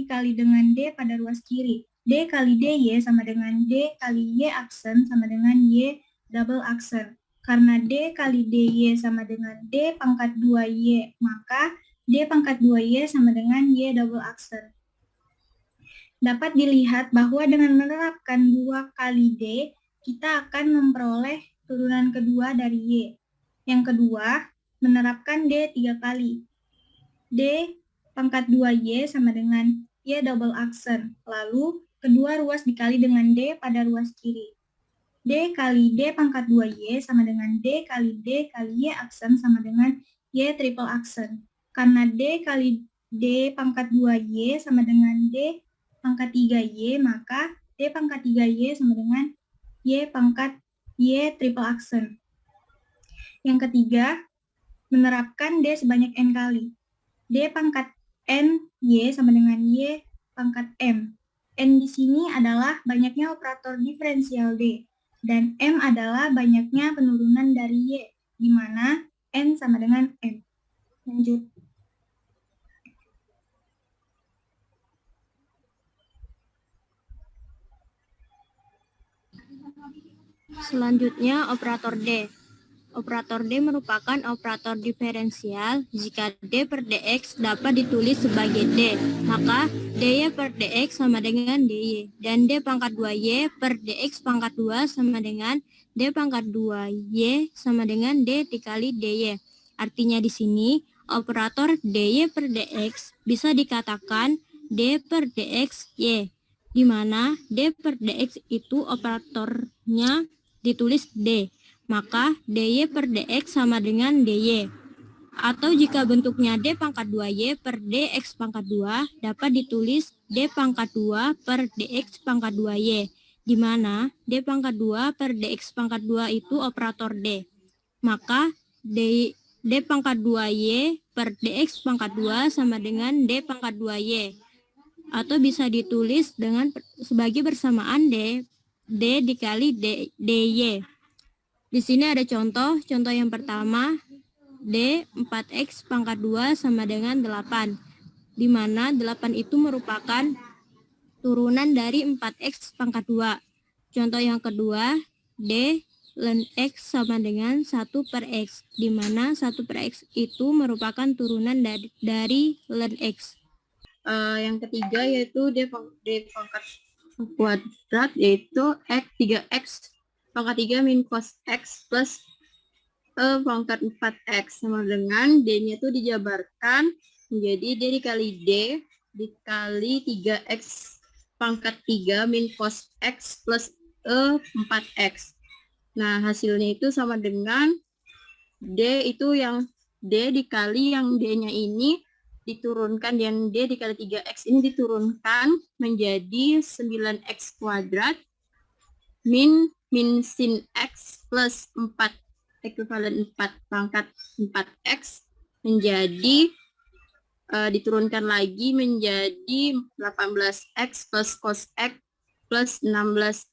dikali dengan D pada ruas kiri. D kali DY sama dengan D kali Y aksen sama dengan Y double aksen. Karena D kali DY sama dengan D pangkat 2Y, maka D pangkat 2Y sama dengan Y double aksen. Dapat dilihat bahwa dengan menerapkan 2 kali D, kita akan memperoleh turunan kedua dari Y. Yang kedua, menerapkan D 3 kali. D pangkat 2Y sama dengan Y double aksen. Lalu, kedua ruas dikali dengan D pada ruas kiri. D kali D pangkat 2Y sama dengan D kali Y aksen sama dengan Y triple aksen. Karena D kali D pangkat 2Y sama dengan D pangkat 3Y, maka D pangkat 3Y sama dengan Y pangkat Y triple aksen. Yang ketiga, menerapkan D sebanyak N kali. D pangkat N Y sama dengan Y pangkat M. N di sini adalah banyaknya operator diferensial D, dan M adalah banyaknya penurunan dari Y, di mana N sama dengan M. Lanjut. Selanjutnya, operator D. Operator D merupakan operator diferensial jika D per dx dapat ditulis sebagai D, maka dy per dx sama dengan dy, dan D pangkat 2y per dx pangkat 2 sama dengan D pangkat 2y sama dengan D dikali dy. Artinya di sini, operator dy per dx bisa dikatakan D per dx y, di mana D per dx itu operatornya ditulis D, maka dy per dx sama dengan dy. Atau jika bentuknya D pangkat 2y per dx pangkat 2 dapat ditulis D pangkat 2 per dx pangkat 2y, di mana D pangkat 2 per dx pangkat 2 itu operator D. Maka D pangkat 2y per dx pangkat 2 sama dengan D pangkat 2y. Atau bisa ditulis dengan sebagai bersamaan D dikali dy. Di sini ada contoh yang pertama, D 4x pangkat 2 sama dengan 8, di mana 8 itu merupakan turunan dari 4x pangkat 2. Contoh yang kedua, D ln x sama dengan 1 per x, di mana 1 per x itu merupakan turunan dari ln x. Yang ketiga yaitu D pangkat kuadrat, yaitu x 3x pangkat 3 min cos x plus pangkat 4x sama dengan D-nya itu dijabarkan menjadi D dikali D dikali 3x pangkat 3 min cos x plus 4x. Nah, hasilnya itu sama dengan D itu yang D dikali yang D-nya ini diturunkan, dan D dikali 3x ini diturunkan menjadi 9x kuadrat min sin x plus 4 ekuivalen 4 pangkat 4x menjadi diturunkan lagi menjadi 18x plus cos x plus 16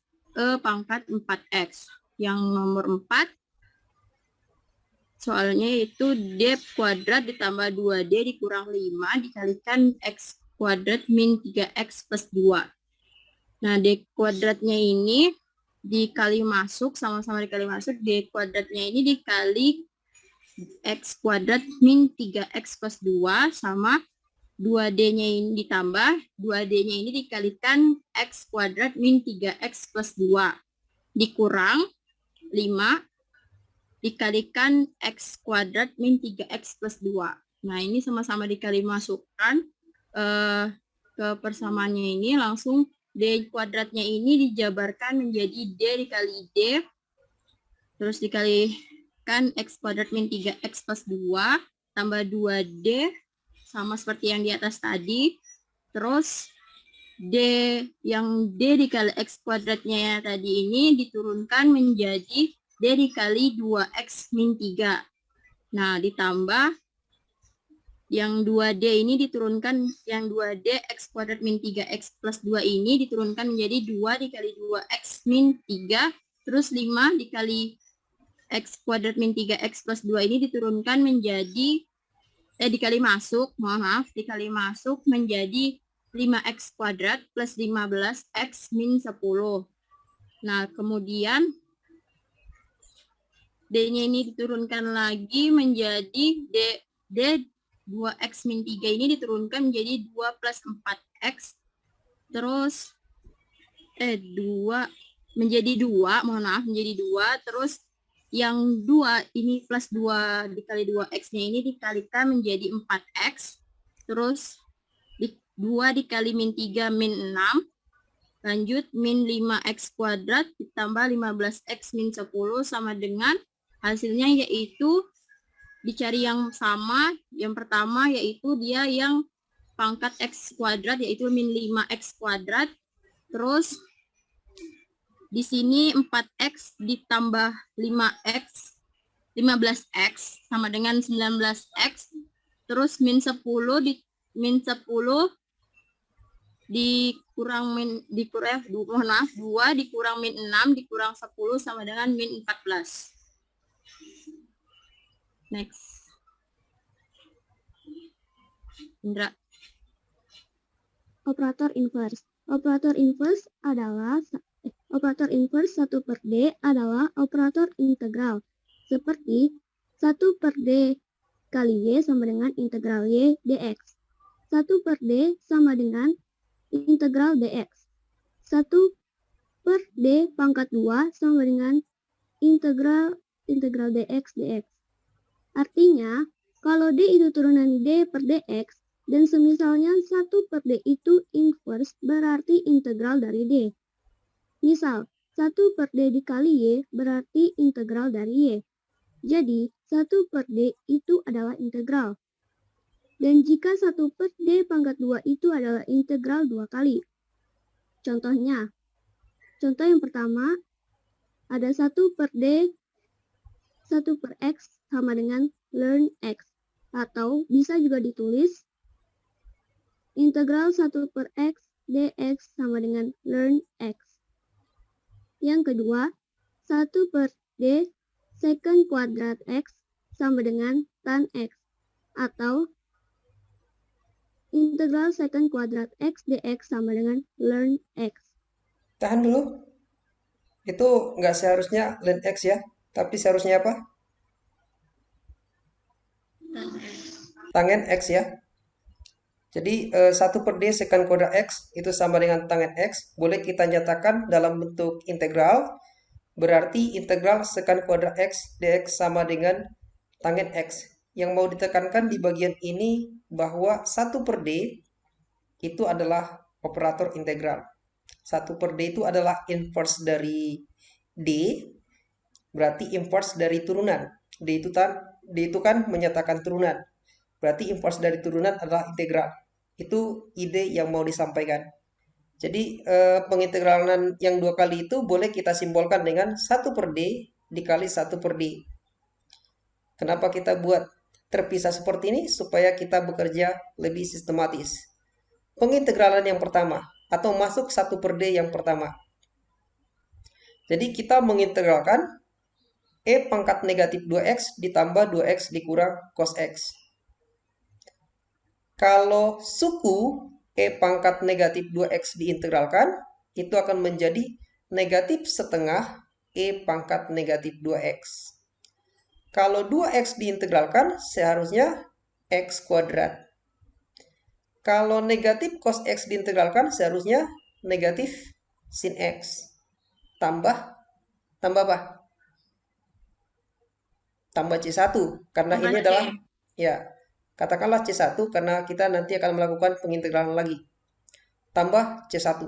pangkat 4x. Yang nomor 4 soalnya itu D kuadrat ditambah 2D dikurang 5 dikalikan X kuadrat min 3X plus 2. Nah, D kuadratnya ini dikali masuk, sama-sama dikali masuk, D kuadratnya ini dikali X kuadrat min 3X plus 2 sama 2D-nya ini ditambah, 2D-nya ini dikalikan X kuadrat min 3X plus 2 dikurang 5 dikalikan X kuadrat min 3X plus 2. Nah, ini sama-sama dikali masukkan ke persamaannya ini, langsung D kuadratnya ini dijabarkan menjadi D dikali D, terus dikalikan X kuadrat min 3X plus 2, tambah 2D, sama seperti yang di atas tadi, terus D yang D dikali X kuadratnya tadi ini diturunkan menjadi D dikali 2X min 3. Nah, ditambah yang 2D ini diturunkan, yang 2D X kuadrat min 3X plus 2 ini diturunkan menjadi 2 dikali 2X min 3. Terus 5 dikali X kuadrat min 3X plus 2 ini diturunkan menjadi, dikali masuk menjadi 5x kuadrat plus 15x min 10. Nah, kemudian D-nya ini diturunkan lagi menjadi D 2x min 3 ini diturunkan menjadi 2 plus 4x. Terus 2 menjadi 2, mohon maaf, menjadi 2. Terus yang 2 ini plus 2 dikali 2x-nya ini dikalikan menjadi 4x. Terus 2 dikali min 3 min 6. Lanjut min 5x kuadrat ditambah 15x min 10 sama dengan hasilnya yaitu dicari yang sama. Yang pertama yaitu dia yang pangkat x kuadrat yaitu min 5x kuadrat. Terus di sini 4x ditambah 5x 15x sama dengan 19x. Terus min 10 dikurang mohon maaf 2 dikurang min 6 dikurang 10 sama dengan min 14. Next. Indra. Operator inverse. Operator inverse 1/D adalah operator integral. Seperti 1/D kali Y sama dengan integral Y dx. 1/D sama dengan integral dx. 1/D pangkat 2 sama dengan integral dx dx. Artinya, kalau D itu turunan D per dx, dan semisalnya 1/D itu inverse, berarti integral dari D. Misal, 1/D dikali Y berarti integral dari Y. Jadi, 1/D itu adalah integral. Dan jika 1/D pangkat 2 itu adalah integral 2 kali. Contohnya, contoh yang pertama, ada 1/D 1/x sama dengan ln x. Atau bisa juga ditulis integral 1/x dx sama dengan ln x. Yang kedua, 1/D secant kuadrat x sama dengan tan x. Atau integral secant kuadrat x dx sama dengan ln x. Tahan dulu. Itu nggak seharusnya ln x ya, tapi seharusnya apa? Tangen x ya. Jadi 1/D secant kuadrat x itu sama dengan tangen x. Boleh kita nyatakan dalam bentuk integral. Berarti integral secant kuadrat x dx sama dengan tangen x. Yang mau ditekankan di bagian ini bahwa 1/D itu adalah operator integral. 1/D itu adalah inverse dari D. Berarti inverse dari turunan. D itu kan menyatakan turunan. Berarti inverse dari turunan adalah integral. Itu ide yang mau disampaikan. Jadi pengintegralan yang 2 kali itu boleh kita simbolkan dengan 1/D dikali 1/D. Kenapa kita buat terpisah seperti ini? Supaya kita bekerja lebih sistematis. Pengintegralan yang pertama atau masuk 1/D yang pertama. Jadi kita mengintegralkan E pangkat negatif 2x ditambah 2x dikurang cos x. Kalau suku E pangkat negatif 2x diintegralkan, itu akan menjadi negatif setengah E pangkat negatif 2x. Kalau 2x diintegralkan, seharusnya x kuadrat. Kalau negatif cos x diintegralkan, seharusnya negatif sin x. Tambah apa? Tambah C1. Karena ini adalah, ya, katakanlah C1 karena kita nanti akan melakukan pengintegralan lagi. Tambah C1.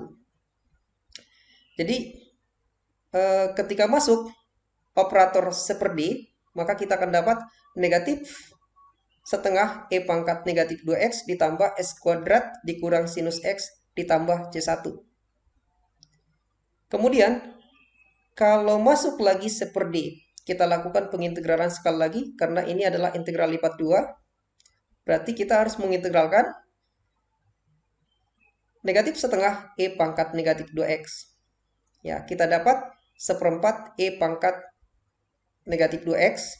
Jadi, ketika masuk operator 1/D, maka kita akan dapat negatif setengah E pangkat negatif 2x ditambah x kuadrat dikurang sinus x ditambah C1. Kemudian, kalau masuk lagi 1/D, kita lakukan pengintegralan sekali lagi, karena ini adalah integral lipat 2. Berarti kita harus mengintegralkan negatif setengah E pangkat negatif 2x. Ya, kita dapat 1/4 E pangkat negatif 2x.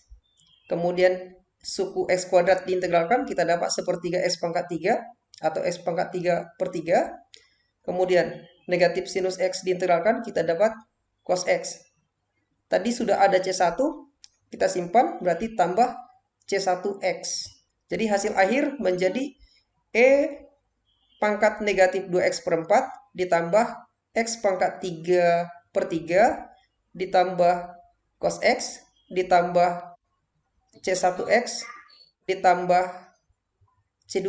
Kemudian suku x kuadrat diintegralkan, kita dapat 1/3 x pangkat 3. atau X pangkat 3/3. Kemudian negatif sinus X diintegralkan, kita dapat cos X. Tadi sudah ada C1, kita simpan, berarti tambah C1X. Jadi hasil akhir menjadi E pangkat negatif 2X/4 ditambah X pangkat 3/3 ditambah cos X ditambah C1X ditambah C2.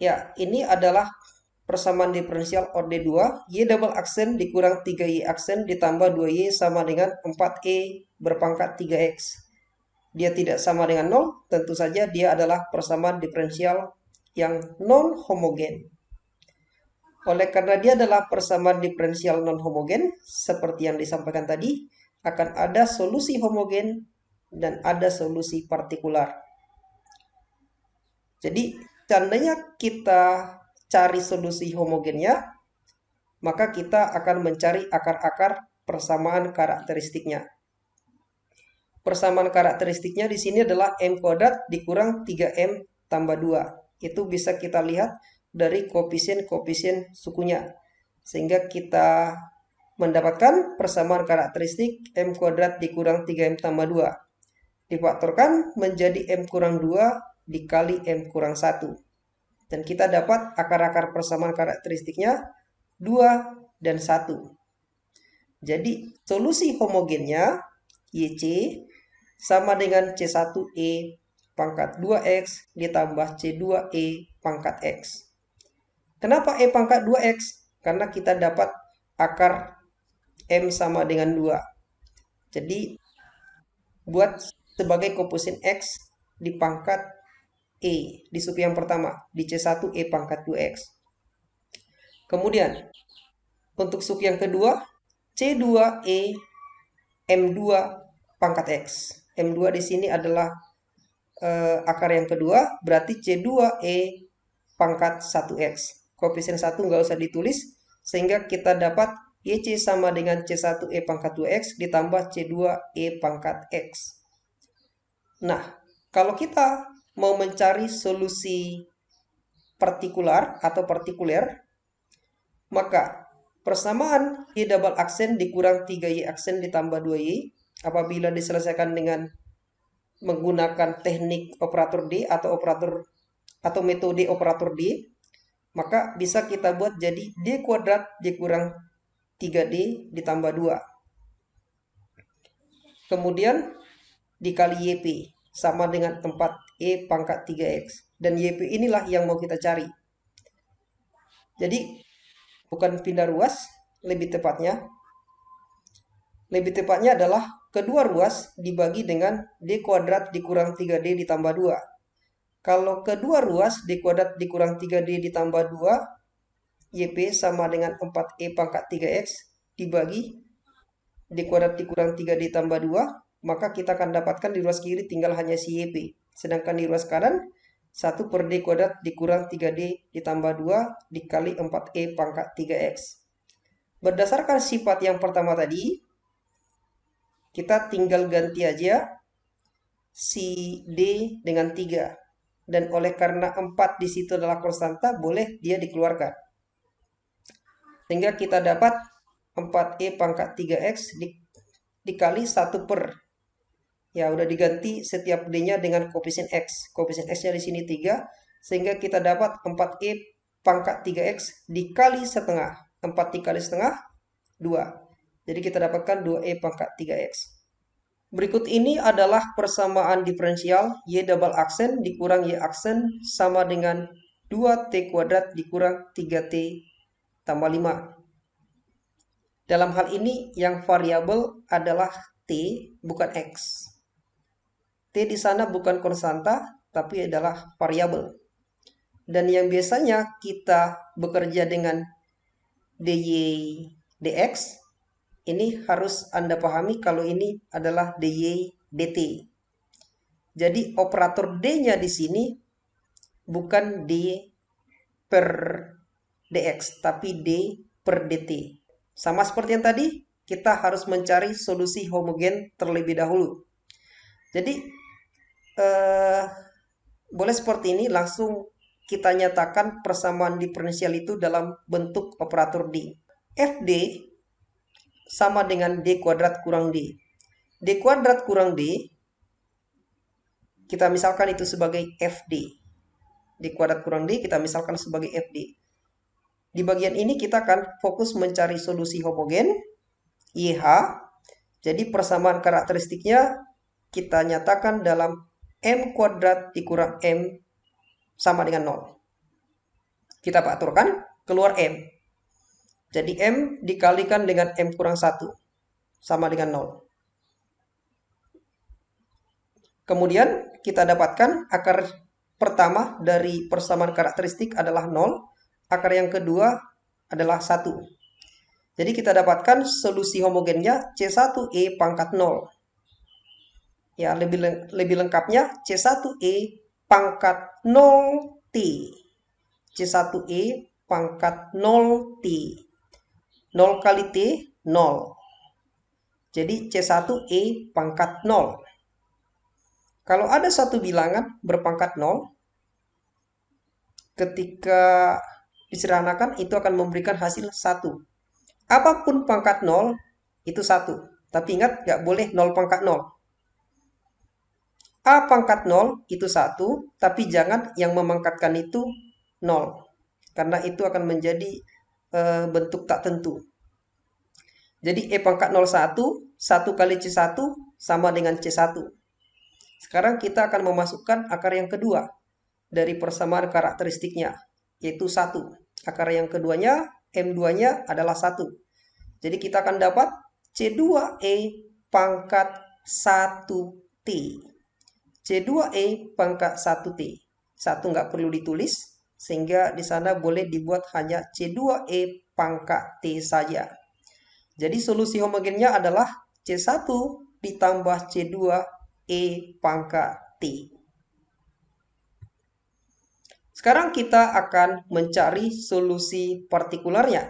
Ya, ini adalah persamaan diferensial orde 2, Y double aksen dikurang 3Y aksen ditambah 2Y sama dengan 4E berpangkat 3X. Dia tidak sama dengan 0, tentu saja dia adalah persamaan diferensial yang non-homogen. Oleh karena dia adalah persamaan diferensial non-homogen, seperti yang disampaikan tadi, akan ada solusi homogen dan ada solusi partikular. Jadi, seandainya kita cari solusi homogennya, maka kita akan mencari akar-akar persamaan karakteristiknya. Persamaan karakteristiknya di sini adalah M kuadrat dikurang 3M tambah 2. Itu bisa kita lihat dari koefisien-koefisien sukunya. Sehingga kita mendapatkan persamaan karakteristik M kuadrat dikurang 3M tambah 2. Difaktorkan menjadi M kurang 2 dikali M kurang 1. Dan kita dapat akar-akar persamaan karakteristiknya 2 dan 1. Jadi solusi homogennya YC sama dengan C1E pangkat 2X ditambah C2E pangkat X. Kenapa E pangkat 2X? Karena kita dapat akar M sama dengan 2. Jadi buat sebagai koefisien X di pangkat E di sub yang pertama, di C1E pangkat 2X. Kemudian untuk sub yang kedua, C2E M2 pangkat X. M2 di sini adalah akar yang kedua, berarti C2E pangkat 1X. Koefisien 1 nggak usah ditulis, sehingga kita dapat YC sama dengan C1E pangkat 2X ditambah C2E pangkat X. Nah, kalau kita mau mencari solusi partikular atau partikuler, maka persamaan Y double aksen dikurang 3Y aksen ditambah 2Y apabila diselesaikan dengan menggunakan teknik operator D atau metode operator D, maka bisa kita buat jadi D kuadrat dikurang 3D ditambah 2. Kemudian dikali YP sama dengan 4E pangkat 3X. Dan YP inilah yang mau kita cari. Jadi bukan pindah ruas, lebih tepatnya adalah kedua ruas dibagi dengan D kuadrat dikurang 3D ditambah 2. Kalau kedua ruas D kuadrat dikurang 3D ditambah 2, YP sama dengan 4E pangkat 3X dibagi D kuadrat dikurang 3D tambah 2, maka kita akan dapatkan di ruas kiri tinggal hanya si YP. Sedangkan di ruas kanan, 1 per D kuadrat dikurang 3D ditambah 2 dikali 4E pangkat 3X. Berdasarkan sifat yang pertama tadi, kita tinggal ganti aja si D dengan 3. Dan oleh karena 4 di situ adalah konstanta, boleh dia dikeluarkan. Sehingga kita dapat 4E pangkat 3X dikali 1 per. Ya, udah diganti setiap D-nya dengan koefisien X. Koefisien X-nya di sini 3. Sehingga kita dapat 4E pangkat 3X dikali setengah. 4 dikali setengah, 2. Jadi kita dapatkan 2E pangkat 3X. Berikut ini adalah persamaan diferensial Y double aksen dikurang Y aksen sama dengan 2T kuadrat dikurang 3T tambah 5. Dalam hal ini yang variabel adalah T bukan X. T di sana bukan konstanta tapi adalah variabel. Dan yang biasanya kita bekerja dengan dy dx, ini harus Anda pahami kalau ini adalah dy dt. Jadi operator D-nya di sini bukan D per dx, tapi D per dt. Sama seperti yang tadi, kita harus mencari solusi homogen terlebih dahulu. Jadi boleh seperti ini, langsung kita nyatakan persamaan diferensial itu dalam bentuk operator D. FD sama dengan D kuadrat kurang D. D kuadrat kurang D, kita misalkan itu sebagai FD. D kuadrat kurang D, kita misalkan sebagai FD. Di bagian ini kita akan fokus mencari solusi homogen, YH. Jadi persamaan karakteristiknya kita nyatakan dalam M kuadrat dikurang M sama dengan 0. Kita aturkan, keluar M. Jadi M dikalikan dengan M kurang 1 sama dengan 0. Kemudian kita dapatkan akar pertama dari persamaan karakteristik adalah 0. Akar yang kedua adalah 1. Jadi kita dapatkan solusi homogennya C1E pangkat 0. Ya, lebih lengkapnya C1E pangkat 0T. C1E pangkat 0T. 0 kali T, 0. Jadi C1E pangkat 0. Kalau ada satu bilangan berpangkat 0, ketika disederhanakan itu akan memberikan hasil 1. Apapun pangkat 0, itu 1. Tapi ingat, nggak boleh 0 pangkat 0. A pangkat 0 itu 1, tapi jangan yang memangkatkan itu 0. Karena itu akan menjadi bentuk tak tentu. Jadi E pangkat 0 1, 1 kali C1 sama dengan C1. Sekarang kita akan memasukkan akar yang kedua dari persamaan karakteristiknya, yaitu 1. Akar yang keduanya, M2-nya adalah 1. Jadi kita akan dapat C2E pangkat 1T. C2E pangkat 1T. 1 nggak perlu ditulis, sehingga di sana boleh dibuat hanya C2E pangkat T saja. Jadi solusi homogennya adalah C1 ditambah C2E pangkat T. Sekarang kita akan mencari solusi partikularnya.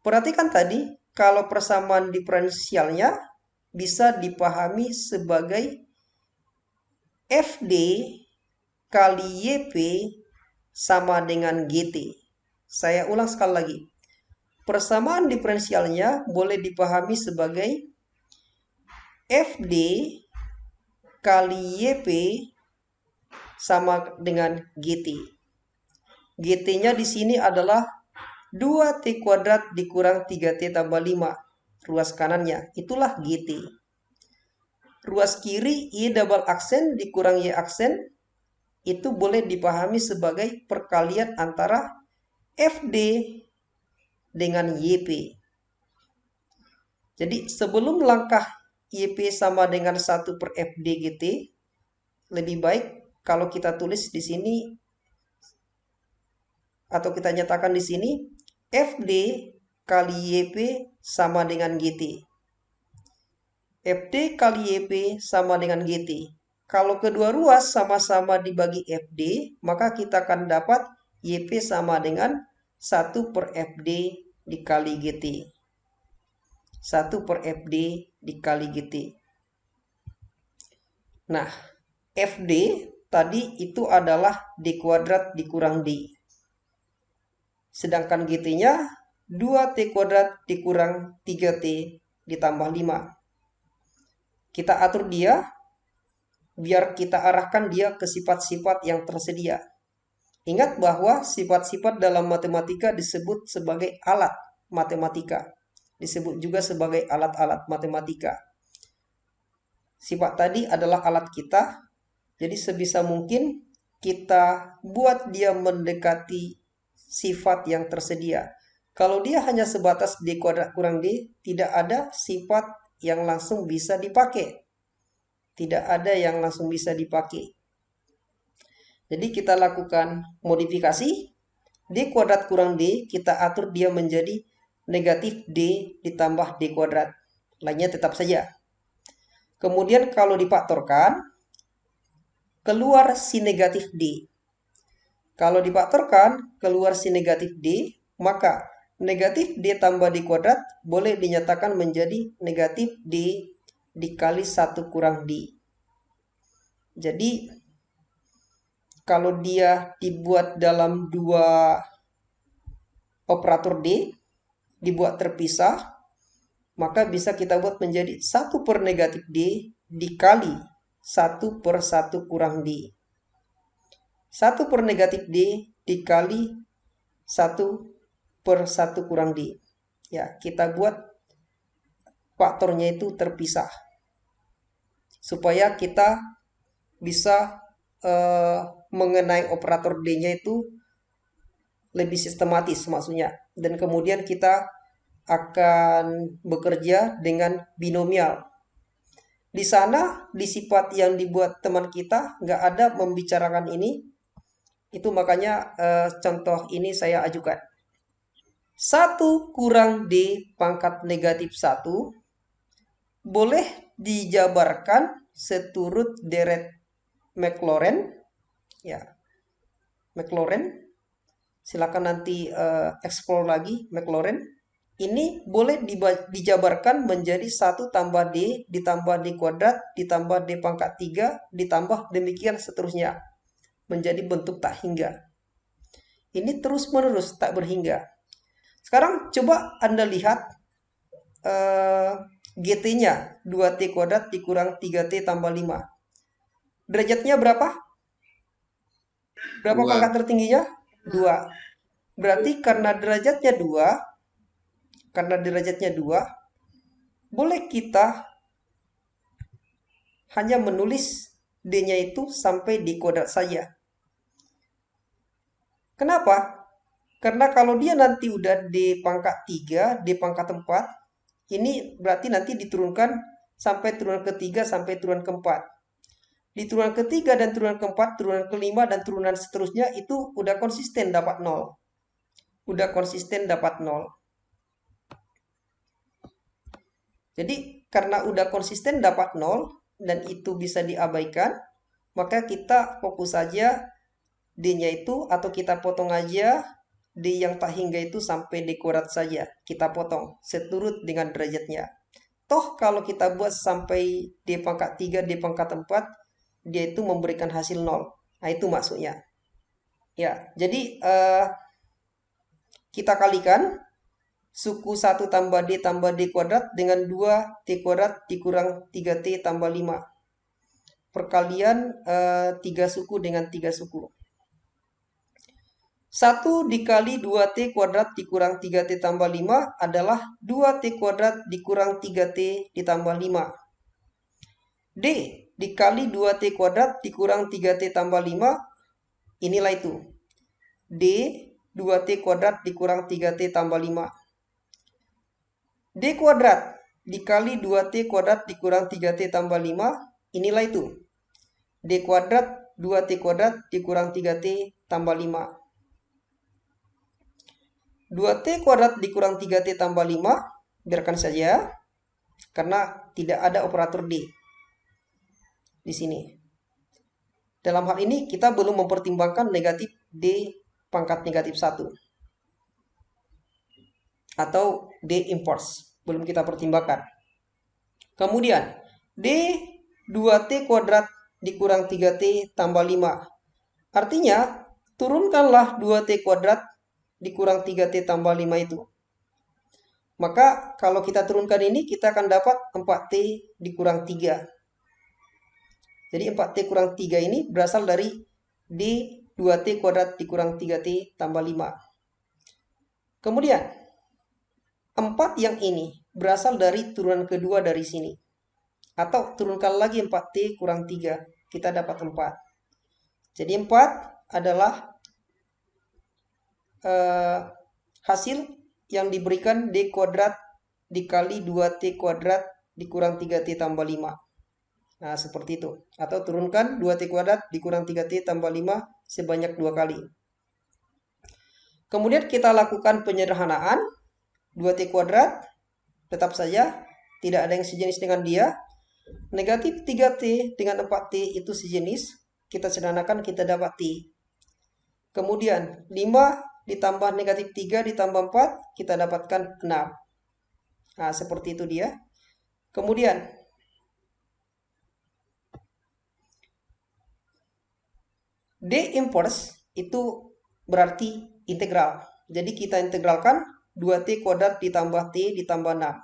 Perhatikan tadi, kalau persamaan diferensialnya bisa dipahami sebagai FD kali YP sama dengan GT. Saya ulang sekali lagi. Persamaan diferensialnya boleh dipahami sebagai FD kali YP sama dengan GT. GT-nya di sini adalah 2T kuadrat dikurang 3T tambah 5. Ruas kanannya, itulah GT. Ruas kiri Y double aksen dikurang Y aksen itu boleh dipahami sebagai perkalian antara FD dengan YP. Jadi sebelum langkah YP sama dengan 1 per FD GT, lebih baik kalau kita tulis di sini atau kita nyatakan di sini FD kali YP sama dengan GT. FD kali YP sama dengan GT. Kalau kedua ruas sama-sama dibagi FD, maka kita akan dapat YP sama dengan 1 per FD dikali GT. 1 per FD dikali GT. Nah, FD tadi itu adalah D kuadrat dikurang D. Sedangkan GT-nya 2T kuadrat dikurang 3T ditambah 5. Kita atur dia, biar kita arahkan dia ke sifat-sifat yang tersedia. Ingat bahwa sifat-sifat dalam matematika disebut sebagai alat matematika. Disebut juga sebagai alat-alat matematika. Sifat tadi adalah alat kita, jadi sebisa mungkin kita buat dia mendekati sifat yang tersedia. Kalau dia hanya sebatas D kuadrat kurang D, tidak ada sifat yang langsung bisa dipakai. Tidak ada yang langsung bisa dipakai. Jadi kita lakukan modifikasi. D kuadrat kurang D, kita atur dia menjadi negatif D ditambah D kuadrat. Lainnya tetap saja. Kemudian kalau difaktorkan, keluar si negatif D. Kalau difaktorkan, keluar si negatif D, maka negatif D tambah D kuadrat boleh dinyatakan menjadi negatif D dikali 1 kurang D. Jadi, kalau dia dibuat dalam dua operator D, dibuat terpisah, maka bisa kita buat menjadi 1 per negatif D dikali 1 per 1 kurang D. 1 per negatif D dikali 1 per 1 kurang D. Ya, kita buat faktornya itu terpisah. Supaya kita bisa mengenai operator D-nya itu lebih sistematis maksudnya. Dan kemudian kita akan bekerja dengan binomial. Di sana, di sifat yang dibuat teman kita, nggak ada membicarakan ini. Itu makanya contoh ini saya ajukan. 1 kurang D pangkat negatif 1 boleh dijabarkan seturut deret Maclaurin. Ya, Maclaurin. Silakan nanti explore lagi Maclaurin. Ini boleh dijabarkan menjadi 1 tambah D ditambah D kuadrat ditambah D pangkat 3 ditambah demikian seterusnya. Menjadi bentuk tak hingga. Ini terus menerus tak berhingga. Sekarang coba Anda lihat GT-nya 2T kuadrat dikurang 3T tambah 5. Derajatnya berapa? Berapa 2. pangkat tertingginya? 2. Berarti karena derajatnya 2, boleh kita hanya menulis D-nya itu sampai D kuadrat saja. Kenapa? Karena kalau dia nanti udah D pangkat 3, D pangkat 4, ini berarti nanti diturunkan sampai turunan ke-3 sampai turunan ke-4. Di turunan ke-3 dan turunan ke-4, turunan ke-5 dan turunan seterusnya itu udah konsisten dapat 0. Udah konsisten dapat 0. Jadi karena udah konsisten dapat 0 dan itu bisa diabaikan, maka kita fokus saja D-nya itu atau kita potong aja D yang tak hingga itu sampai D kuadrat saja. Kita potong seturut dengan derajatnya. Toh kalau kita buat sampai D pangkat 3, D pangkat 4, dia itu memberikan hasil 0. Nah itu maksudnya. Ya, jadi kita kalikan suku 1 tambah D kuadrat dengan 2T kuadrat dikurang 3T tambah 5. Perkalian 3 suku dengan 3 suku. 1 dikali 2T kuadrat dikurang 3T tambah 5 adalah 2T kuadrat dikurang 3T ditambah 5. D dikali 2T kuadrat dikurang 3T tambah 5, inilah itu. D 2T kuadrat dikurang 3T tambah 5. D kuadrat dikali 2T kuadrat dikurang 3T tambah 5, inilah itu. D kuadrat 2T kuadrat dikurang 3T tambah 5. 2T kuadrat dikurang 3T tambah 5, biarkan saja, karena tidak ada operator D di sini. Dalam hal ini, kita belum mempertimbangkan negatif D pangkat negatif 1. Atau D inverse, belum kita pertimbangkan. Kemudian, D 2T kuadrat dikurang 3T tambah 5. Artinya, turunkanlah 2T kuadrat dikurang 3T tambah 5 itu. Maka kalau kita turunkan ini, kita akan dapat 4T dikurang 3. Jadi 4T kurang 3 ini berasal dari D 2T kuadrat dikurang 3T tambah 5. Kemudian, 4 yang ini berasal dari turunan kedua dari sini. Atau turunkan lagi 4T kurang 3, kita dapat 4. Jadi 4 adalah hasil yang diberikan D kuadrat dikali 2T kuadrat dikurang 3T tambah 5. Nah, seperti itu. Atau turunkan 2T kuadrat dikurang 3T tambah 5 sebanyak 2 kali. Kemudian kita lakukan penyederhanaan. 2T kuadrat tetap saja tidak ada yang sejenis dengan dia. Negatif 3T dengan 4T itu sejenis. Kita sederhanakan, kita dapat T. Kemudian 5 ditambah negatif 3 ditambah 4, kita dapatkan 6. Nah, seperti itu dia. Kemudian, D inverse itu berarti integral. Jadi kita integralkan 2T kuadrat ditambah T ditambah 6.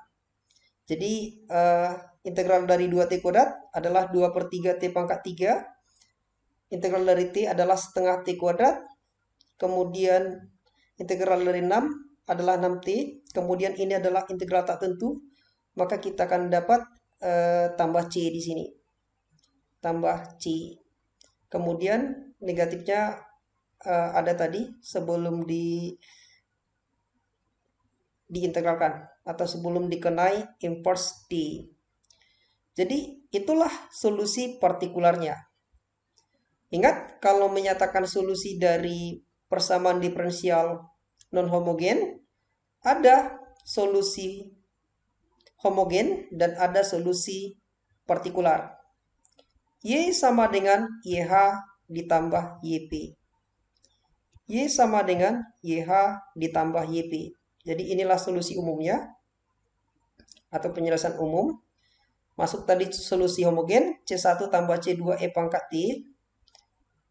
Jadi integral dari 2T kuadrat adalah 2/3 T pangkat 3. Integral dari T adalah setengah T kuadrat. Kemudian integral dari 6 adalah 6T. Kemudian ini adalah integral tak tentu. Maka kita akan dapat tambah C di sini. Tambah C. Kemudian negatifnya ada tadi sebelum diintegralkan atau sebelum dikenai inverse T. Jadi itulah solusi partikularnya. Ingat, kalau menyatakan solusi dari persamaan diferensial non-homogen, ada solusi homogen dan ada solusi partikular. Y sama dengan YH ditambah YP. Y sama dengan YH ditambah YP. Jadi inilah solusi umumnya atau penjelasan umum. Masuk tadi solusi homogen C1 tambah C2 E pangkat T.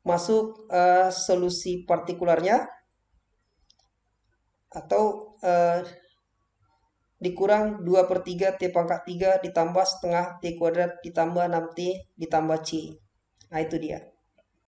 Masuk solusi partikularnya atau dikurang 2/3 T pangkat 3 ditambah setengah T kuadrat ditambah 6T ditambah C. Nah itu dia.